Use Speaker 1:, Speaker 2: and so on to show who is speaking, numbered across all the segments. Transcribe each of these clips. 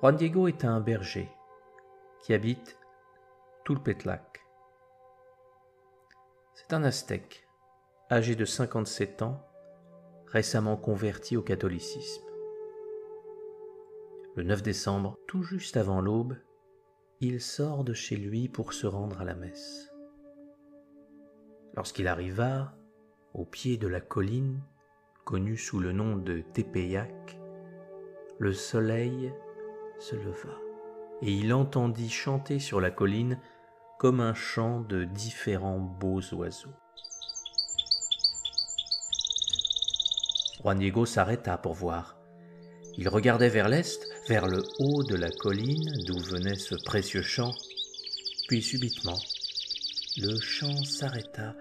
Speaker 1: Juan Diego est un berger qui habite Tulpetlac. C'est un aztèque, âgé de 57 ans, récemment converti au catholicisme. Le 9 décembre, tout juste avant l'aube, il sort de chez lui pour se rendre à la messe. Lorsqu'il arriva au pied de la colline, connue sous le nom de Tepeyac, le soleil se leva et il entendit chanter sur la colline comme un chant de différents beaux oiseaux. Juan Diego s'arrêta pour voir. Il regardait vers l'est, vers le haut de la colline d'où venait ce précieux chant. Puis subitement, le chant s'arrêta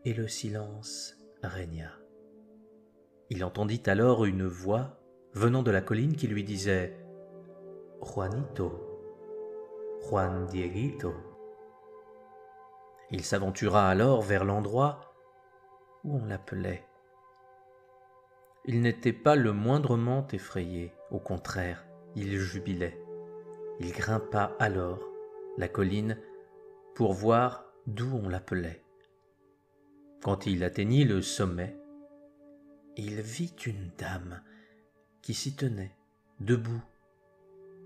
Speaker 1: et le silence régna. Il entendit alors une voix venant de la colline qui lui disait « Juanito, Juan Dieguito ». Il s'aventura alors vers l'endroit où on l'appelait. Il n'était pas le moindrement effrayé, au contraire, il jubilait. Il grimpa alors la colline pour voir d'où on l'appelait. Quand il atteignit le sommet, il vit une dame qui s'y tenait, debout,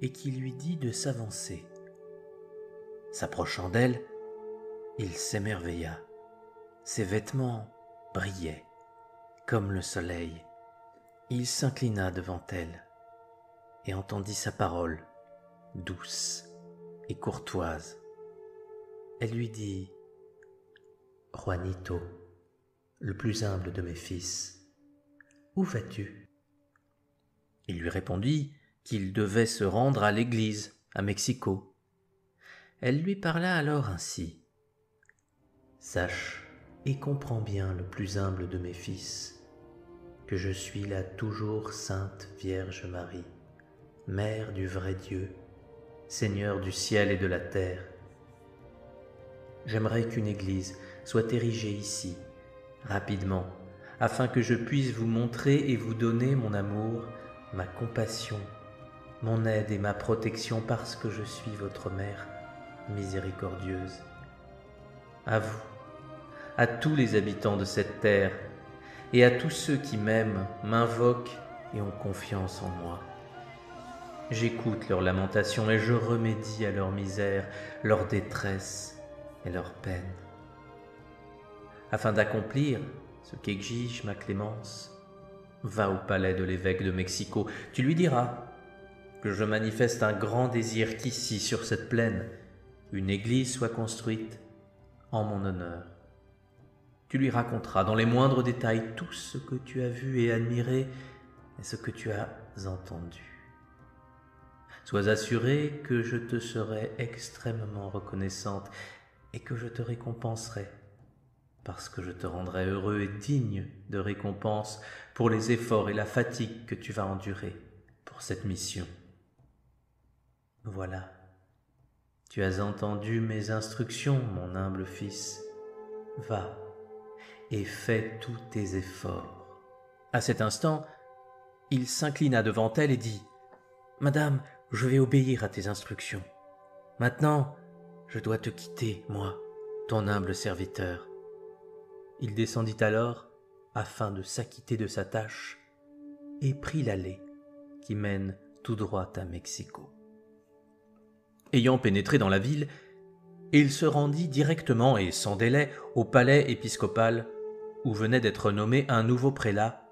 Speaker 1: et qui lui dit de s'avancer. S'approchant d'elle, il s'émerveilla. Ses vêtements brillaient comme le soleil. Il s'inclina devant elle et entendit sa parole, douce et courtoise. Elle lui dit « Juanito, le plus humble de mes fils, où vas-tu » Il lui répondit qu'il devait se rendre à l'église, à Mexico. Elle lui parla alors ainsi. « Sache et comprends bien, le plus humble de mes fils, que je suis la toujours sainte Vierge Marie, Mère du vrai Dieu, Seigneur du ciel et de la terre. J'aimerais qu'une église soit érigée ici, rapidement, afin que je puisse vous montrer et vous donner mon amour, ma compassion, mon aide et ma protection parce que je suis votre mère miséricordieuse. À vous, à tous les habitants de cette terre, et à tous ceux qui m'aiment, m'invoquent et ont confiance en moi. J'écoute leurs lamentations et je remédie à leur misère, leur détresse et leur peine. Afin d'accomplir ce qu'exige ma clémence, va au palais de l'évêque de Mexico. Tu lui diras que je manifeste un grand désir qu'ici, sur cette plaine, une église soit construite en mon honneur. Tu lui raconteras dans les moindres détails tout ce que tu as vu et admiré et ce que tu as entendu. Sois assuré que je te serai extrêmement reconnaissante et que je te récompenserai, parce que je te rendrai heureux et digne de récompense pour les efforts et la fatigue que tu vas endurer pour cette mission. Voilà, tu as entendu mes instructions, mon humble fils. Va et fais tous tes efforts. » À cet instant, il s'inclina devant elle et dit « Madame, je vais obéir à tes instructions. Maintenant, je dois te quitter, moi, ton humble serviteur. » Il descendit alors afin de s'acquitter de sa tâche et prit l'allée qui mène tout droit à Mexico. Ayant pénétré dans la ville, il se rendit directement et sans délai au palais épiscopal où venait d'être nommé un nouveau prélat,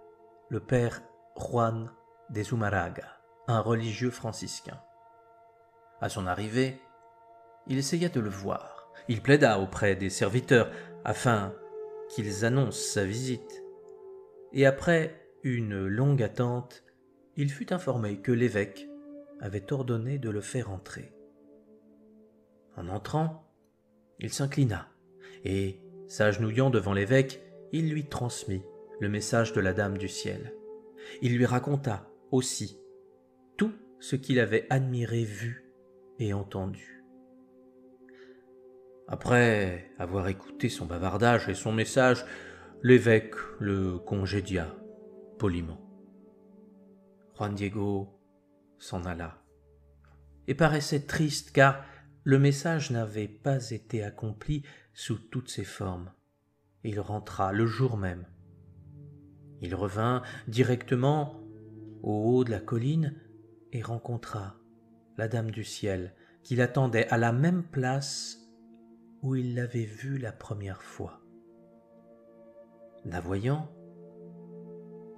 Speaker 1: le père Juan de Zumárraga, un religieux franciscain. À son arrivée, il essaya de le voir. Il plaida auprès des serviteurs afin qu'ils annoncent sa visite. Et après une longue attente, il fut informé que l'évêque avait ordonné de le faire entrer. En entrant, il s'inclina et, s'agenouillant devant l'évêque, il lui transmit le message de la Dame du Ciel. Il lui raconta aussi tout ce qu'il avait admiré, vu et entendu. Après avoir écouté son bavardage et son message, l'évêque le congédia poliment. Juan Diego s'en alla et paraissait triste car le message n'avait pas été accompli sous toutes ses formes. Il rentra le jour même. Il revint directement au haut de la colline et rencontra la Dame du Ciel qui l'attendait à la même place où il l'avait vue la première fois. La voyant,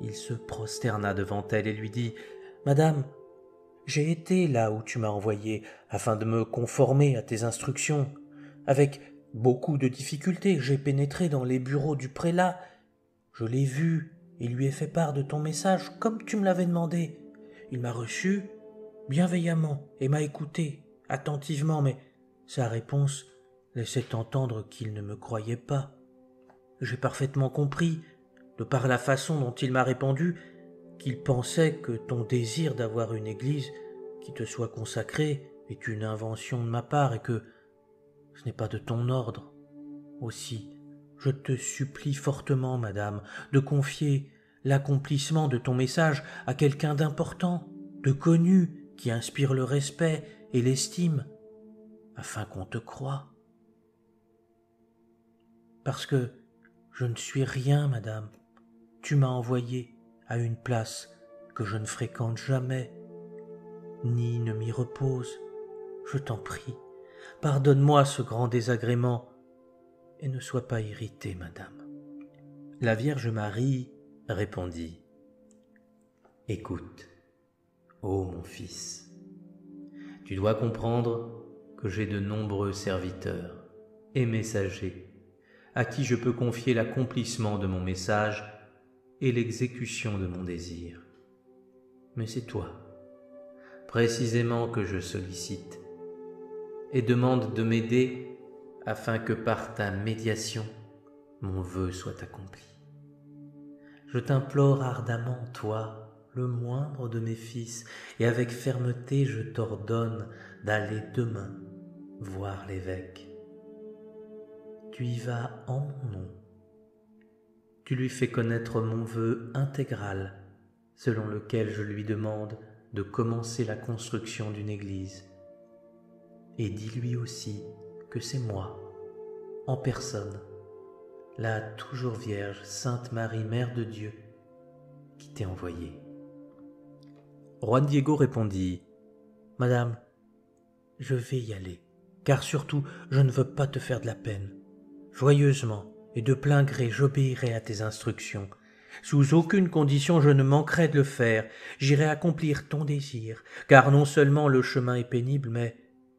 Speaker 1: il se prosterna devant elle et lui dit « Madame, j'ai été là où tu m'as envoyé afin de me conformer à tes instructions. Avec beaucoup de difficultés, j'ai pénétré dans les bureaux du prélat. Je l'ai vu et lui ai fait part de ton message comme tu me l'avais demandé. Il m'a reçu bienveillamment et m'a écouté attentivement, mais sa réponse laissait entendre qu'il ne me croyait pas. J'ai parfaitement compris, de par la façon dont il m'a répondu, qu'il pensait que ton désir d'avoir une église qui te soit consacrée est une invention de ma part et que ce n'est pas de ton ordre. Aussi, je te supplie fortement, madame, de confier l'accomplissement de ton message à quelqu'un d'important, de connu, qui inspire le respect et l'estime, afin qu'on te croie. Parce que je ne suis rien, madame. Tu m'as envoyé à une place que je ne fréquente jamais, ni ne m'y repose. Je t'en prie, pardonne-moi ce grand désagrément et ne sois pas irritée, madame. La Vierge Marie répondit « Écoute, ô mon fils, tu dois comprendre que j'ai de nombreux serviteurs et messagers à qui je peux confier l'accomplissement de mon message et l'exécution de mon désir. Mais c'est toi, précisément, que je sollicite et demande de m'aider afin que par ta médiation, mon vœu soit accompli. Je t'implore ardemment, toi, le moindre de mes fils, et avec fermeté je t'ordonne d'aller demain voir l'évêque. Tu y vas en mon nom. Tu lui fais connaître mon vœu intégral, selon lequel je lui demande de commencer la construction d'une église. Et dis-lui aussi que c'est moi, en personne, la toujours vierge Sainte Marie, Mère de Dieu, qui t'ai envoyé. Juan Diego répondit « Madame, je vais y aller, car surtout je ne veux pas te faire de la peine. Joyeusement et de plein gré, j'obéirai à tes instructions. Sous aucune condition je ne manquerai de le faire. J'irai accomplir ton désir, car non seulement le chemin est pénible, mais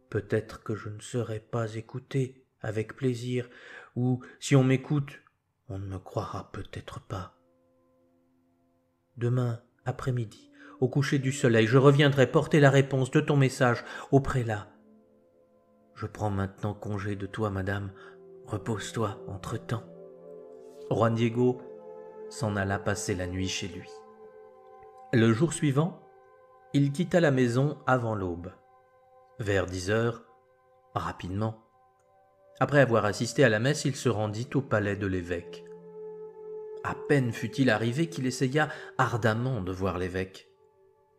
Speaker 1: peut-être que je ne serai pas écouté avec plaisir, ou si on m'écoute, on ne me croira peut-être pas. Demain après-midi, au coucher du soleil, je reviendrai porter la réponse de ton message au prélat. Je prends maintenant congé de toi, madame. Repose-toi entre-temps. » Juan Diego s'en alla passer la nuit chez lui. Le jour suivant, il quitta la maison avant l'aube. Vers 10 heures, rapidement. Après avoir assisté à la messe, il se rendit au palais de l'évêque. À peine fut-il arrivé qu'il essaya ardemment de voir l'évêque.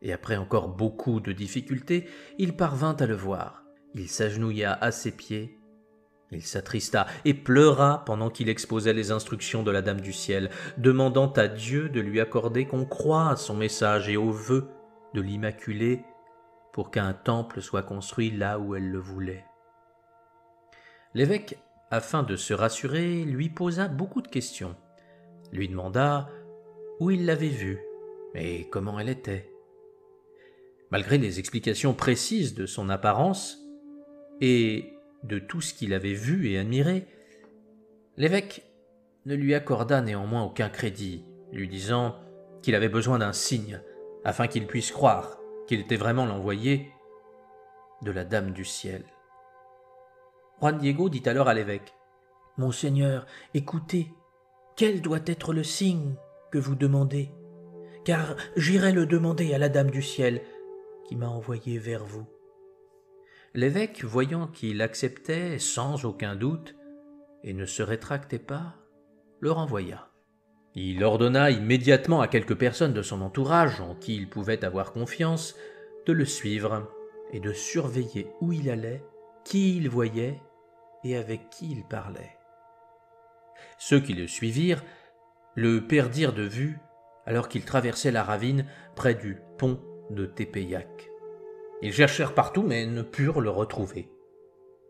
Speaker 1: Et après encore beaucoup de difficultés, il parvint à le voir. Il s'agenouilla à ses pieds. Il s'attrista et pleura pendant qu'il exposait les instructions de la Dame du Ciel, demandant à Dieu de lui accorder qu'on croie à son message et au vœu de l'Immaculée pour qu'un temple soit construit là où elle le voulait. L'évêque, afin de se rassurer, lui posa beaucoup de questions, lui demanda où il l'avait vue et comment elle était. Malgré les explications précises de son apparence et de tout ce qu'il avait vu et admiré, l'évêque ne lui accorda néanmoins aucun crédit, lui disant qu'il avait besoin d'un signe afin qu'il puisse croire qu'il était vraiment l'envoyé de la Dame du Ciel. Juan Diego dit alors à l'évêque « Monseigneur, écoutez, quel doit être le signe que vous demandez? Car j'irai le demander à la Dame du Ciel qui m'a envoyé vers vous. » L'évêque, voyant qu'il acceptait sans aucun doute et ne se rétractait pas, le renvoya. Il ordonna immédiatement à quelques personnes de son entourage, en qui il pouvait avoir confiance, de le suivre et de surveiller où il allait, qui il voyait et avec qui il parlait. Ceux qui le suivirent le perdirent de vue alors qu'il traversait la ravine près du pont de Tepeyac. Ils cherchèrent partout mais ne purent le retrouver.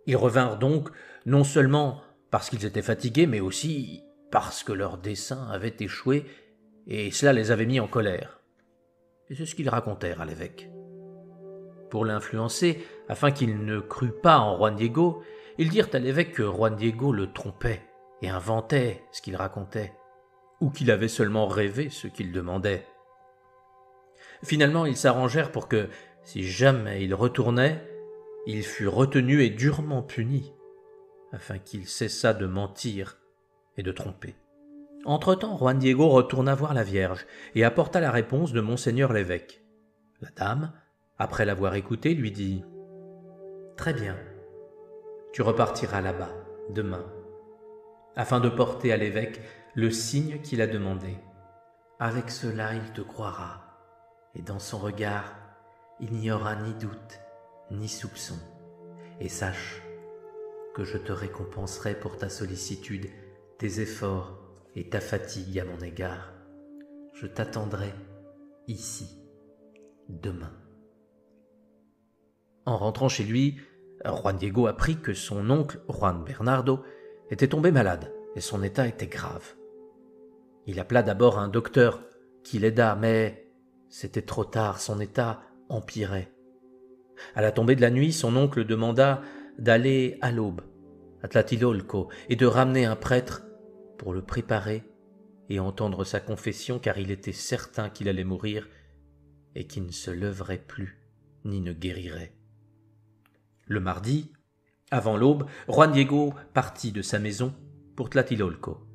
Speaker 1: Ils revinrent donc non seulement parce qu'ils étaient fatigués, mais aussi parce que leur dessein avait échoué et cela les avait mis en colère. Et c'est ce qu'ils racontèrent à l'évêque. Pour l'influencer, afin qu'il ne crût pas en Juan Diego, ils dirent à l'évêque que Juan Diego le trompait et inventait ce qu'il racontait, ou qu'il avait seulement rêvé ce qu'il demandait. Finalement, ils s'arrangèrent pour que, si jamais il retournait, il fût retenu et durement puni, afin qu'il cessât de mentir et de tromper. Entre-temps, Juan Diego retourna voir la Vierge et apporta la réponse de Monseigneur l'évêque. La dame, après l'avoir écouté, lui dit « Très bien, tu repartiras là-bas, demain, afin de porter à l'évêque le signe qu'il a demandé. Avec cela, il te croira, et dans son regard, il n'y aura ni doute, ni soupçon. Et sache que je te récompenserai pour ta sollicitude, tes efforts et ta fatigue à mon égard. Je t'attendrai ici, demain. » En rentrant chez lui, Juan Diego apprit que son oncle, Juan Bernardo, était tombé malade et son état était grave. Il appela d'abord un docteur qui l'aida, mais c'était trop tard, son état empirait. À la tombée de la nuit, son oncle demanda d'aller à l'aube, à Tlatelolco, et de ramener un prêtre pour le préparer et entendre sa confession, car il était certain qu'il allait mourir et qu'il ne se leverait plus ni ne guérirait. Le mardi, avant l'aube, Juan Diego partit de sa maison pour Tlatelolco,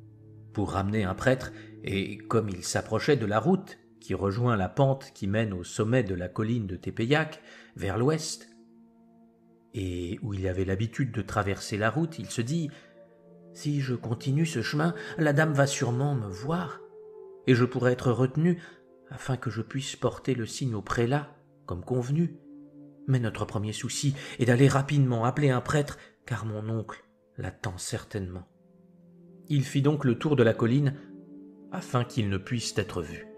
Speaker 1: pour ramener un prêtre, et comme il s'approchait de la route qui rejoint la pente qui mène au sommet de la colline de Tepeyac, vers l'ouest, et où il avait l'habitude de traverser la route, il se dit « Si je continue ce chemin, la dame va sûrement me voir, et je pourrai être retenu afin que je puisse porter le signe au prélat, comme convenu. Mais notre premier souci est d'aller rapidement appeler un prêtre, car mon oncle l'attend certainement. » Il fit donc le tour de la colline afin qu'il ne puisse être vu.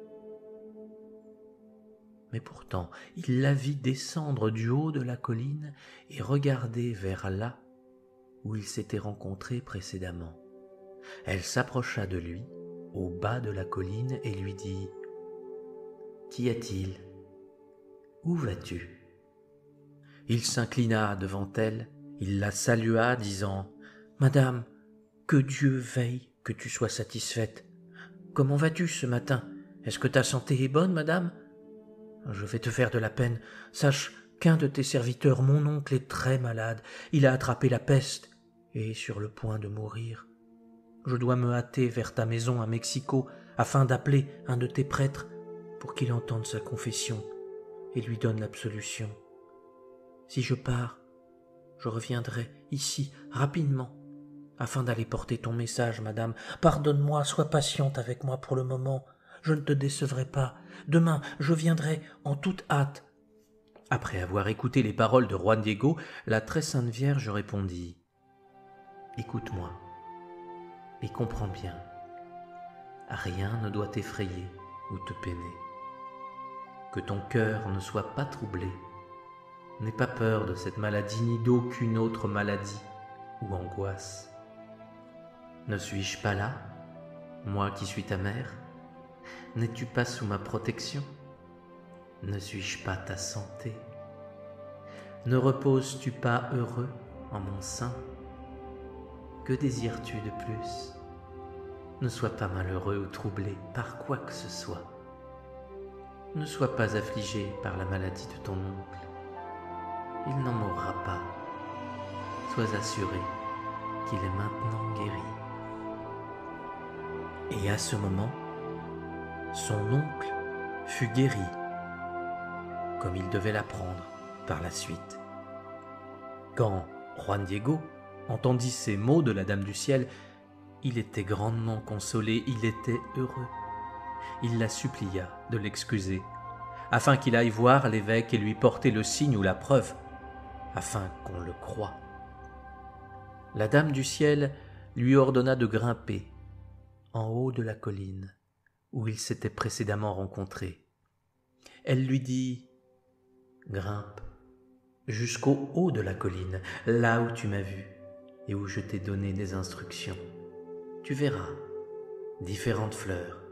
Speaker 1: Mais pourtant, il la vit descendre du haut de la colline et regarder vers là où ils s'étaient rencontrés précédemment. Elle s'approcha de lui, au bas de la colline, et lui dit « Qu'y a-t-il ? Où vas-tu » Il s'inclina devant elle, il la salua, disant « Madame, que Dieu veille que tu sois satisfaite. Comment vas-tu ce matin ? Est-ce que ta santé est bonne, madame ? Je vais te faire de la peine. Sache qu'un de tes serviteurs, mon oncle, est très malade. Il a attrapé la peste et est sur le point de mourir. Je dois me hâter vers ta maison à Mexico afin d'appeler un de tes prêtres pour qu'il entende sa confession et lui donne l'absolution. Si je pars, je reviendrai ici rapidement afin d'aller porter ton message, madame. Pardonne-moi, sois patiente avec moi pour le moment. Je ne te décevrai pas. Demain, je viendrai en toute hâte. » Après avoir écouté les paroles de Juan Diego, la très sainte Vierge répondit « Écoute-moi et comprends bien. Rien ne doit t'effrayer ou te peiner. Que ton cœur ne soit pas troublé. N'aie pas peur de cette maladie ni d'aucune autre maladie ou angoisse. Ne suis-je pas là, moi qui suis ta mère ? N'es-tu pas sous ma protection ? Ne suis-je pas ta santé ? Ne reposes-tu pas heureux en mon sein ? Que désires-tu de plus ? Ne sois pas malheureux ou troublé par quoi que ce soit. Ne sois pas affligé par la maladie de ton oncle. Il n'en mourra pas. Sois assuré qu'il est maintenant guéri. » Et à ce moment, son oncle fut guéri, comme il devait l'apprendre par la suite. Quand Juan Diego entendit ces mots de la Dame du Ciel, il était grandement consolé, il était heureux. Il la supplia de l'excuser, afin qu'il aille voir l'évêque et lui porter le signe ou la preuve, afin qu'on le croie. La Dame du ciel lui ordonna de grimper en haut de la colline où ils s'étaient précédemment rencontrés. Elle lui dit « Grimpe jusqu'au haut de la colline, là où tu m'as vu et où je t'ai donné des instructions. Tu verras différentes fleurs.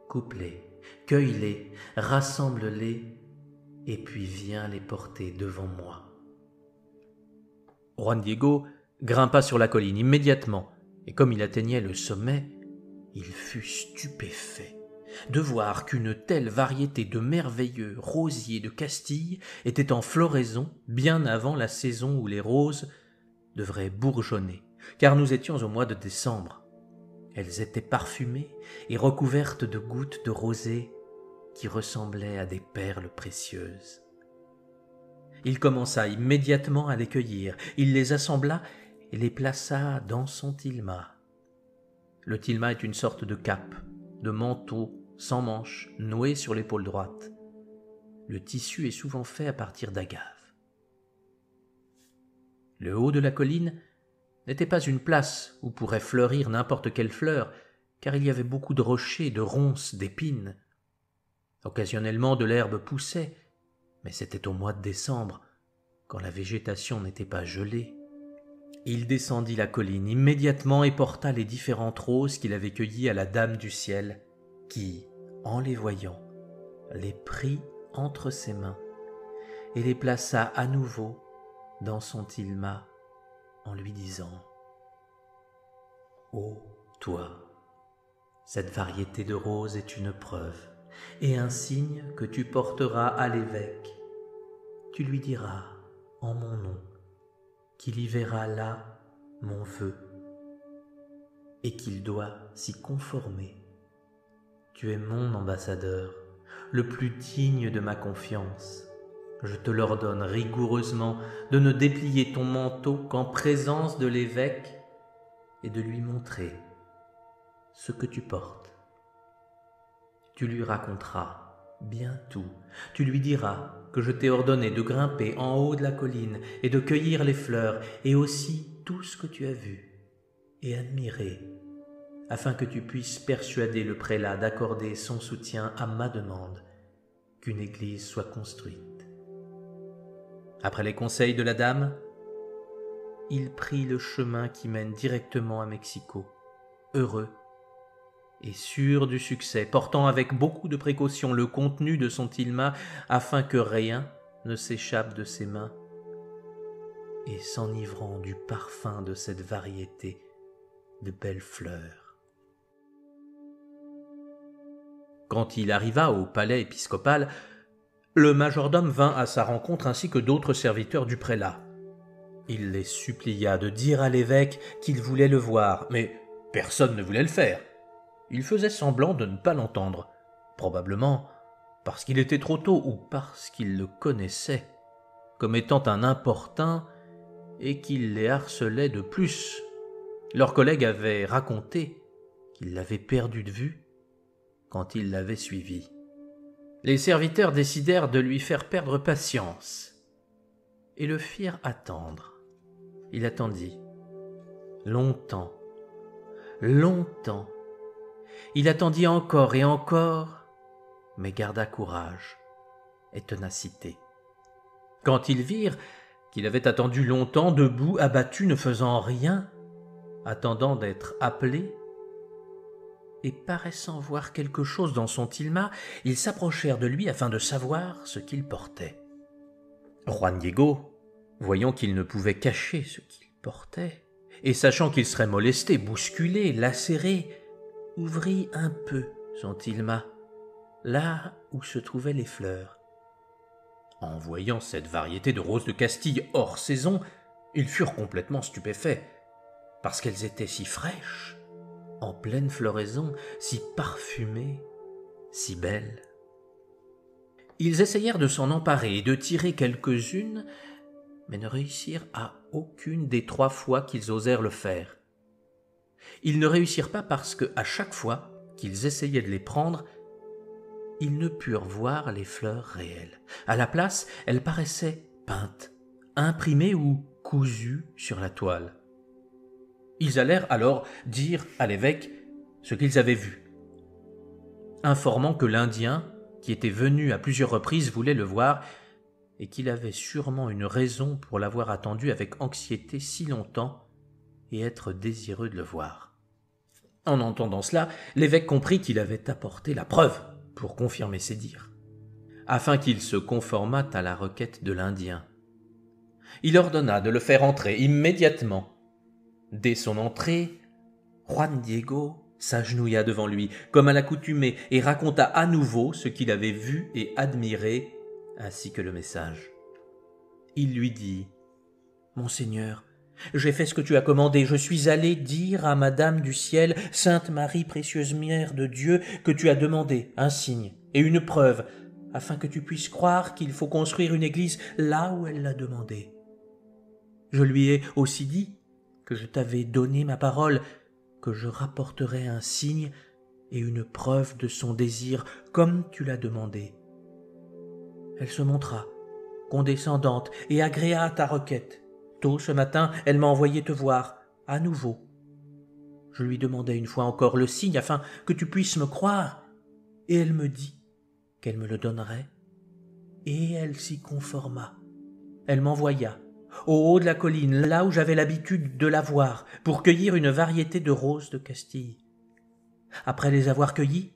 Speaker 1: Coupe-les, cueille-les, rassemble-les et puis viens les porter devant moi. » Juan Diego grimpa sur la colline immédiatement, et comme il atteignait le sommet, il fut stupéfait de voir qu'une telle variété de merveilleux rosiers de Castille était en floraison bien avant la saison où les roses devraient bourgeonner, car nous étions au mois de décembre. Elles étaient parfumées et recouvertes de gouttes de rosée qui ressemblaient à des perles précieuses. Il commença immédiatement à les cueillir, il les assembla et les plaça dans son tilma. Le tilma est une sorte de cape, de manteau sans manches, noué sur l'épaule droite. Le tissu est souvent fait à partir d'agave. Le haut de la colline n'était pas une place où pourrait fleurir n'importe quelle fleur, car il y avait beaucoup de rochers, de ronces, d'épines. Occasionnellement de l'herbe poussait, mais c'était au mois de décembre, quand la végétation n'était pas gelée. Il descendit la colline immédiatement et porta les différentes roses qu'il avait cueillies à la Dame du ciel, qui, en les voyant, les prit entre ses mains et les plaça à nouveau dans son tilma en lui disant « Ô toi, cette variété de roses est une preuve et un signe que tu porteras à l'évêque. Tu lui diras, en mon nom, qu'il y verra là mon vœu et qu'il doit s'y conformer. Tu es mon ambassadeur, le plus digne de ma confiance. Je te l'ordonne rigoureusement de ne déplier ton manteau qu'en présence de l'évêque et de lui montrer ce que tu portes. Tu lui raconteras bien tout. Tu lui diras que je t'ai ordonné de grimper en haut de la colline et de cueillir les fleurs et aussi tout ce que tu as vu et admiré, afin que tu puisses persuader le prélat d'accorder son soutien à ma demande, qu'une église soit construite. » Après les conseils de la dame, il prit le chemin qui mène directement à Mexico, heureux et sûr du succès, portant avec beaucoup de précaution le contenu de son tilma afin que rien ne s'échappe de ses mains, et s'enivrant du parfum de cette variété de belles fleurs. Quand il arriva au palais épiscopal, le majordome vint à sa rencontre ainsi que d'autres serviteurs du prélat. Il les supplia de dire à l'évêque qu'il voulait le voir, mais personne ne voulait le faire. Il faisait semblant de ne pas l'entendre, probablement parce qu'il était trop tôt ou parce qu'il le connaissait comme étant un importun et qu'il les harcelait de plus. Leurs collègues avaient raconté qu'ils l'avaient perdu de vue quand ils l'avaient suivi. Les serviteurs décidèrent de lui faire perdre patience et le firent attendre. Il attendit longtemps, longtemps. Il attendit encore et encore, mais garda courage et ténacité. Quand ils virent qu'il avait attendu longtemps, debout, abattu, ne faisant rien, attendant d'être appelé, et paraissant voir quelque chose dans son tilma, ils s'approchèrent de lui afin de savoir ce qu'il portait. Juan Diego, voyant qu'il ne pouvait cacher ce qu'il portait, et sachant qu'il serait molesté, bousculé, lacéré, ouvrit un peu son tilma, là où se trouvaient les fleurs. En voyant cette variété de roses de Castille hors saison, ils furent complètement stupéfaits, parce qu'elles étaient si fraîches, en pleine floraison, si parfumées, si belles. Ils essayèrent de s'en emparer et de tirer quelques-unes, mais ne réussirent à aucune des 3 fois qu'ils osèrent le faire. Ils ne réussirent pas parce que, à chaque fois qu'ils essayaient de les prendre, ils ne purent voir les fleurs réelles. À la place, elles paraissaient peintes, imprimées ou cousues sur la toile. Ils allèrent alors dire à l'évêque ce qu'ils avaient vu, informant que l'Indien, qui était venu à plusieurs reprises, voulait le voir et qu'il avait sûrement une raison pour l'avoir attendu avec anxiété si longtemps et être désireux de le voir. En entendant cela, l'évêque comprit qu'il avait apporté la preuve pour confirmer ses dires, afin qu'il se conformât à la requête de l'Indien. Il ordonna de le faire entrer immédiatement. Dès son entrée, Juan Diego s'agenouilla devant lui, comme à l'accoutumée, et raconta à nouveau ce qu'il avait vu et admiré, ainsi que le message. Il lui dit « Monseigneur, j'ai fait ce que tu as commandé, je suis allé dire à Madame du Ciel, Sainte Marie, précieuse Mère de Dieu, que tu as demandé un signe et une preuve, afin que tu puisses croire qu'il faut construire une église là où elle l'a demandé. Je lui ai aussi dit que je t'avais donné ma parole, que je rapporterais un signe et une preuve de son désir, comme tu l'as demandé. Elle se montra condescendante et agréa à ta requête. Tôt ce matin, elle m'a envoyé te voir, à nouveau. Je lui demandai une fois encore le signe afin que tu puisses me croire, et elle me dit qu'elle me le donnerait, et elle s'y conforma. Elle m'envoya au haut de la colline, là où j'avais l'habitude de la voir, pour cueillir une variété de roses de Castille. Après les avoir cueillies,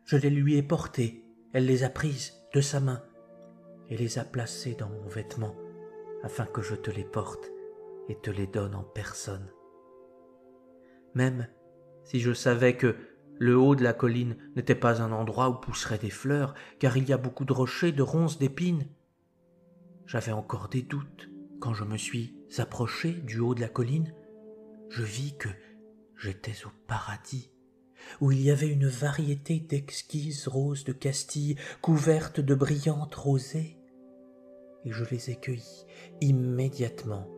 Speaker 1: je les lui ai portées, elle les a prises de sa main, et les a placées dans mon vêtement, afin que je te les porte et te les donne en personne. Même si je savais que le haut de la colline n'était pas un endroit où pousseraient des fleurs, car il y a beaucoup de rochers, de ronces, d'épines, j'avais encore des doutes. Quand je me suis approché du haut de la colline, je vis que j'étais au paradis, où il y avait une variété d'exquises roses de Castille couvertes de brillantes rosées, et je les ai cueillies immédiatement.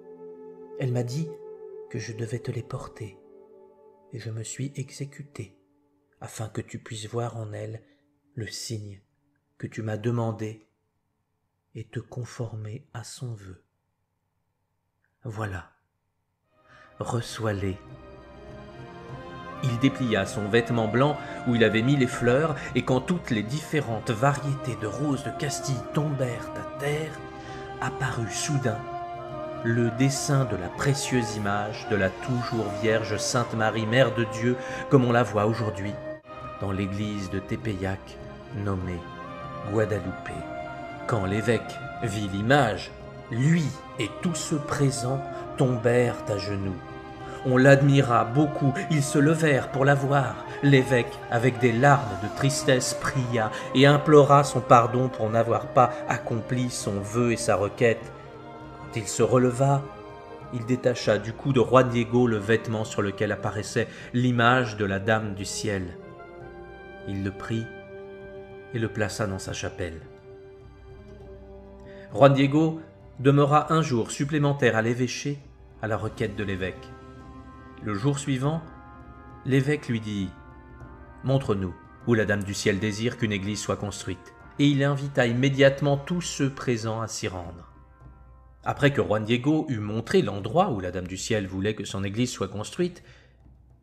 Speaker 1: Elle m'a dit que je devais te les porter, et je me suis exécuté, afin que tu puisses voir en elles le signe que tu m'as demandé et te conformer à son vœu. Voilà, reçois-les. » Il déplia son vêtement blanc où il avait mis les fleurs, et quand toutes les différentes variétés de roses de Castille tombèrent à terre, apparut soudain le dessin de la précieuse image de la toujours Vierge Sainte Marie, Mère de Dieu, comme on la voit aujourd'hui dans l'église de Tepeyac, nommée Guadalupe. Quand l'évêque vit l'image, lui et tous ceux présents tombèrent à genoux. On l'admira beaucoup, ils se levèrent pour la voir. L'évêque, avec des larmes de tristesse, pria et implora son pardon pour n'avoir pas accompli son vœu et sa requête. Quand il se releva, il détacha du cou de Juan Diego le vêtement sur lequel apparaissait l'image de la Dame du Ciel. Il le prit et le plaça dans sa chapelle. Juan Diego demeura un jour supplémentaire à l'évêché à la requête de l'évêque. Le jour suivant, l'évêque lui dit « Montre-nous où la Dame du Ciel désire qu'une église soit construite. » Et il invita immédiatement tous ceux présents à s'y rendre. Après que Juan Diego eut montré l'endroit où la Dame du Ciel voulait que son église soit construite,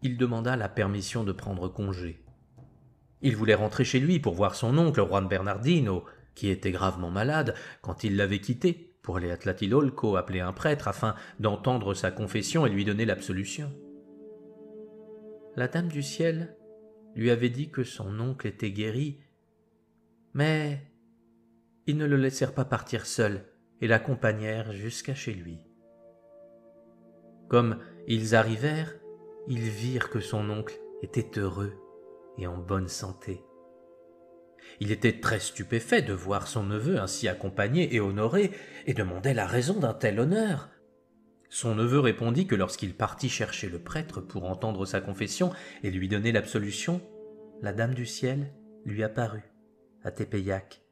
Speaker 1: il demanda la permission de prendre congé. Il voulait rentrer chez lui pour voir son oncle Juan Bernardino, qui était gravement malade, quand il l'avait quitté pour aller à Tlatelolco appeler un prêtre afin d'entendre sa confession et lui donner l'absolution. La Dame du Ciel lui avait dit que son oncle était guéri, mais ils ne le laissèrent pas partir seul et l'accompagnèrent jusqu'à chez lui. Comme ils arrivèrent, ils virent que son oncle était heureux et en bonne santé. Il était très stupéfait de voir son neveu ainsi accompagné et honoré, et demandait la raison d'un tel honneur. Son neveu répondit que lorsqu'il partit chercher le prêtre pour entendre sa confession et lui donner l'absolution, la Dame du Ciel lui apparut à Tepeyac,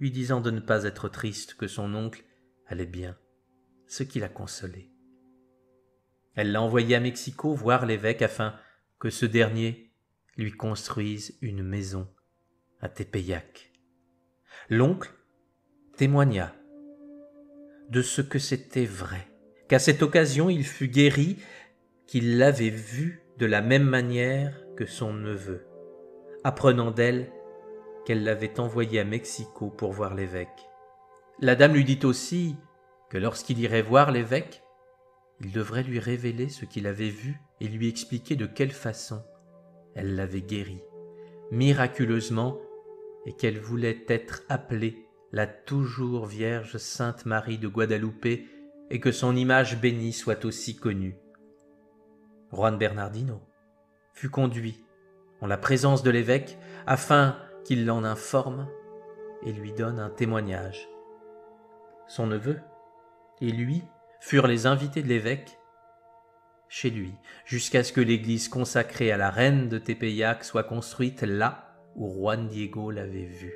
Speaker 1: lui disant de ne pas être triste, que son oncle allait bien, ce qui l'a consolé. Elle l'a envoyé à Mexico voir l'évêque afin que ce dernier lui construise une maison à Tepeyac. L'oncle témoigna de ce que c'était vrai, qu'à cette occasion il fut guéri, qu'il l'avait vue de la même manière que son neveu, apprenant d'elle qu'elle l'avait envoyé à Mexico pour voir l'évêque. La dame lui dit aussi que lorsqu'il irait voir l'évêque, il devrait lui révéler ce qu'il avait vu et lui expliquer de quelle façon elle l'avait guéri, miraculeusement, et qu'elle voulait être appelée la toujours Vierge Sainte Marie de Guadalupe et que son image bénie soit aussi connue. Juan Bernardino fut conduit en la présence de l'évêque afin qu'il l'en informe et lui donne un témoignage. Son neveu et lui furent les invités de l'évêque chez lui, jusqu'à ce que l'église consacrée à la reine de Tepeyac soit construite là où Juan Diego l'avait vue.